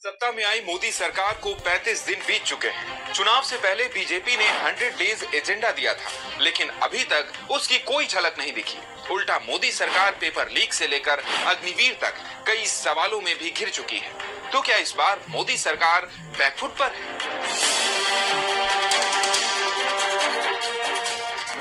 सत्ता में आई मोदी सरकार को 35 दिन बीत चुके हैं। चुनाव से पहले बीजेपी ने 100 डेज एजेंडा दिया था, लेकिन अभी तक उसकी कोई झलक नहीं दिखी। उल्टा मोदी सरकार पेपर लीक से लेकर अग्निवीर तक कई सवालों में भी घिर चुकी है। तो क्या इस बार मोदी सरकार बैकफुट पर है?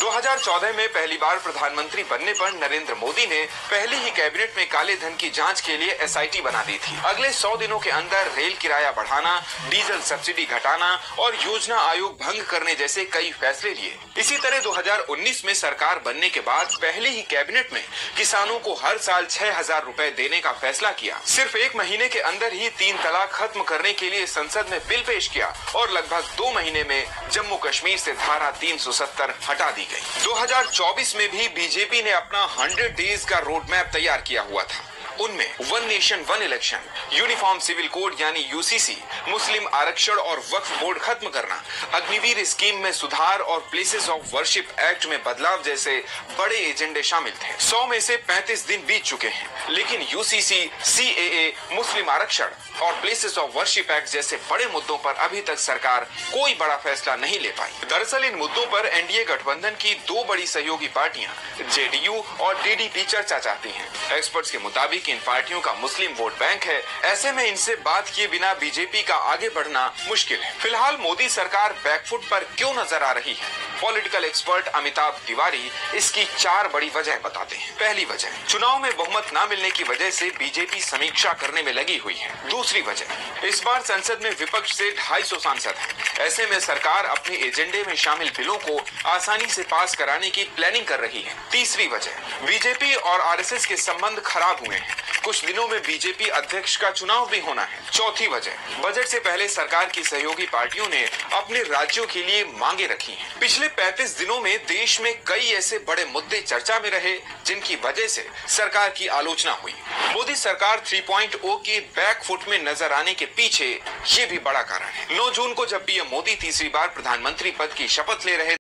2014 में पहली बार प्रधानमंत्री बनने पर नरेंद्र मोदी ने पहले ही कैबिनेट में काले धन की जांच के लिए एसआईटी बना दी थी। अगले 100 दिनों के अंदर रेल किराया बढ़ाना, डीजल सब्सिडी घटाना और योजना आयोग भंग करने जैसे कई फैसले लिए। इसी तरह 2019 में सरकार बनने के बाद पहले ही कैबिनेट में किसानों को हर साल 6,000 रुपए देने का फैसला किया। सिर्फ 1 महीने के अंदर ही 3 तलाक खत्म करने के लिए संसद में बिल पेश किया और लगभग 2 महीने में जम्मू कश्मीर से धारा 370 हटा दी गई। 2024 में भी बीजेपी ने अपना 100 डेज का रोड मैप तैयार किया हुआ था। उनमें 1 nation 1 election, uniform civil code यानी यूसीसी, मुस्लिम आरक्षण और वक्फ बोर्ड खत्म करना, अग्निवीर स्कीम में सुधार और प्लेसेस ऑफ वर्शिप एक्ट में बदलाव जैसे बड़े एजेंडे शामिल थे। 100 में से 35 दिन बीत चुके हैं, लेकिन यूसीसी, सीएए, मुस्लिम आरक्षण और प्लेसेस ऑफ वर्शिप एक्ट जैसे बड़े मुद्दों पर अभी तक सरकार कोई बड़ा फैसला नहीं ले पाई। दरअसल इन मुद्दों पर एनडीए गठबंधन की 2 बड़ी सहयोगी पार्टियां जेडीयू और टीडीपी चर्चा चाहती हैं। एक्सपर्ट्स के मुताबिक इन पार्टियों का मुस्लिम वोट बैंक है। ऐसे में इनसे बात किए बिना बीजेपी का आगे बढ़ना मुश्किल है। फिलहाल मोदी सरकार बैकफुट पर क्यों नजर आ रही है? पॉलिटिकल एक्सपर्ट अमिताभ तिवारी इसकी 4 बड़ी वजह बताते हैं। पहली वजह, चुनाव में बहुमत न मिलने की वजह से बीजेपी समीक्षा करने में लगी हुई है। दूसरी वजह, इस बार संसद में विपक्ष से 250 सांसद हैं। ऐसे में सरकार अपने एजेंडे में शामिल बिलों को आसानी से पास कराने की प्लानिंग कर रही है। तीसरी वजह, बीजेपी और आरएसएस के संबंध खराब हुए हैं। कुछ दिनों में बीजेपी अध्यक्ष का चुनाव भी होना है। चौथी वजह, बजट से पहले सरकार की सहयोगी पार्टियों ने अपने राज्यों के लिए मांगे रखी हैं। पिछले 35 दिनों में देश में कई ऐसे बड़े मुद्दे चर्चा में रहे जिनकी वजह से सरकार की आलोचना हुई। मोदी सरकार 3.0 के बैकफुट में नजर आने के पीछे ये भी बड़ा कारण है। 9 जून को जब पीएम मोदी तीसरी बार प्रधानमंत्री पद की शपथ ले रहे,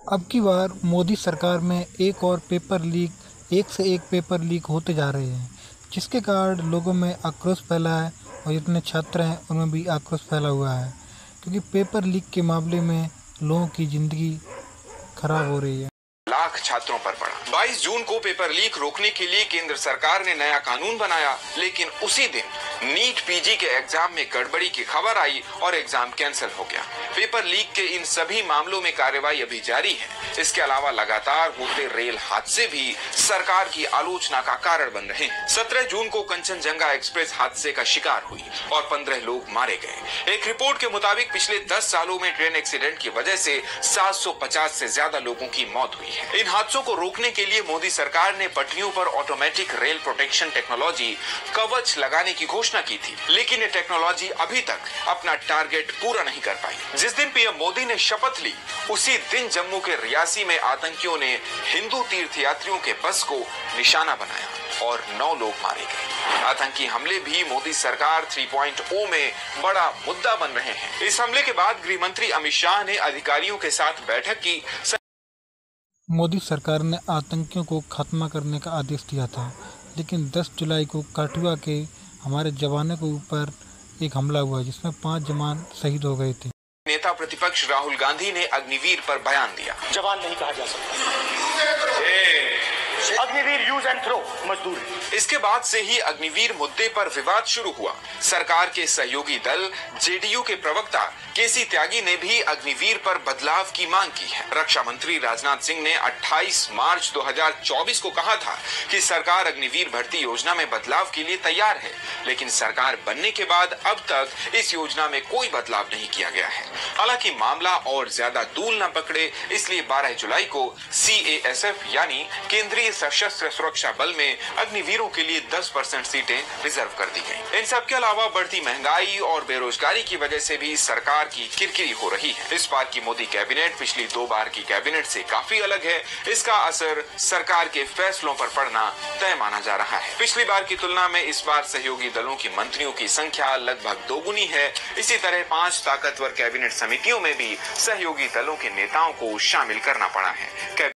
अब की बार मोदी सरकार में एक और पेपर लीक, एक से एक पेपर लीक होते जा रहे हैं, जिसके कारण लोगों में आक्रोश फैला है और जितने छात्र हैं उनमें भी आक्रोश फैला हुआ है, क्योंकि पेपर लीक के मामले में लोगों की ज़िंदगी खराब हो रही है। लाख छात्रों पर पड़ा। 22 जून को पेपर लीक रोकने के लिए केंद्र सरकार ने नया कानून बनाया, लेकिन उसी दिन नीट पीजी के एग्जाम में गड़बड़ी की खबर आई और एग्जाम कैंसिल हो गया। पेपर लीक के इन सभी मामलों में कार्रवाई अभी जारी है। इसके अलावा लगातार होते रेल हादसे भी सरकार की आलोचना का कारण बन रहे हैं। 17 जून को कंचनजंगा एक्सप्रेस हादसे का शिकार हुई और 15 लोग मारे गए। एक रिपोर्ट के मुताबिक पिछले 10 सालों में ट्रेन एक्सीडेंट की वजह से 750 से ज्यादा लोगों की मौत हुई है। इन हादसों को रोकने के लिए मोदी सरकार ने पटरियों पर ऑटोमेटिक रेल प्रोटेक्शन टेक्नोलॉजी कवच लगाने की घोषणा की थी, लेकिन ये टेक्नोलॉजी अभी तक अपना टारगेट पूरा नहीं कर पाई। जिस दिन पीएम मोदी ने शपथ ली, उसी दिन जम्मू के रियासी में आतंकियों ने हिंदू तीर्थयात्रियों के बस को निशाना बनाया और 9 लोग मारे गए। आतंकी हमले भी मोदी सरकार 3.0 में बड़ा मुद्दा बन रहे हैं। इस हमले के बाद गृह मंत्री अमित शाह ने अधिकारियों के साथ बैठक की। मोदी सरकार ने आतंकियों को खत्म करने का आदेश दिया था, लेकिन 10 जुलाई को कठुआ के हमारे जवानों के ऊपर एक हमला हुआ, जिसमें 5 जवान शहीद हो गए थे। नेता प्रतिपक्ष राहुल गांधी ने अग्निवीर पर बयान दिया। जवान नहीं कहा जा सकता, अग्निवीर यूज एंड थ्रो मजदूर। इसके बाद से ही अग्निवीर मुद्दे पर विवाद शुरू हुआ। सरकार के सहयोगी दल जेडीयू के प्रवक्ता केसी त्यागी ने भी अग्निवीर पर बदलाव की मांग की है। रक्षा मंत्री राजनाथ सिंह ने 28 मार्च 2024 को कहा था कि सरकार अग्निवीर भर्ती योजना में बदलाव के लिए तैयार है, लेकिन सरकार बनने के बाद अब तक इस योजना में कोई बदलाव नहीं किया गया है। हालांकि मामला और ज्यादा दूर न पकड़े, इसलिए 12 जुलाई को सीएएसएफ यानी केंद्रीय सशस्त्र सुरक्षा बल में अग्निवीरों के लिए 10% सीटें रिजर्व कर दी गई। इन सब के अलावा बढ़ती महंगाई और बेरोजगारी की वजह से भी सरकार की किरकिरी हो रही है। इस बार की मोदी कैबिनेट पिछली 2 बार की कैबिनेट से काफी अलग है। इसका असर सरकार के फैसलों पर पड़ना तय माना जा रहा है। पिछली बार की तुलना में इस बार सहयोगी दलों की मंत्रियों की संख्या लगभग दोगुनी है। इसी तरह 5 ताकतवर कैबिनेट समितियों में भी सहयोगी दलों के नेताओं को शामिल करना पड़ा है।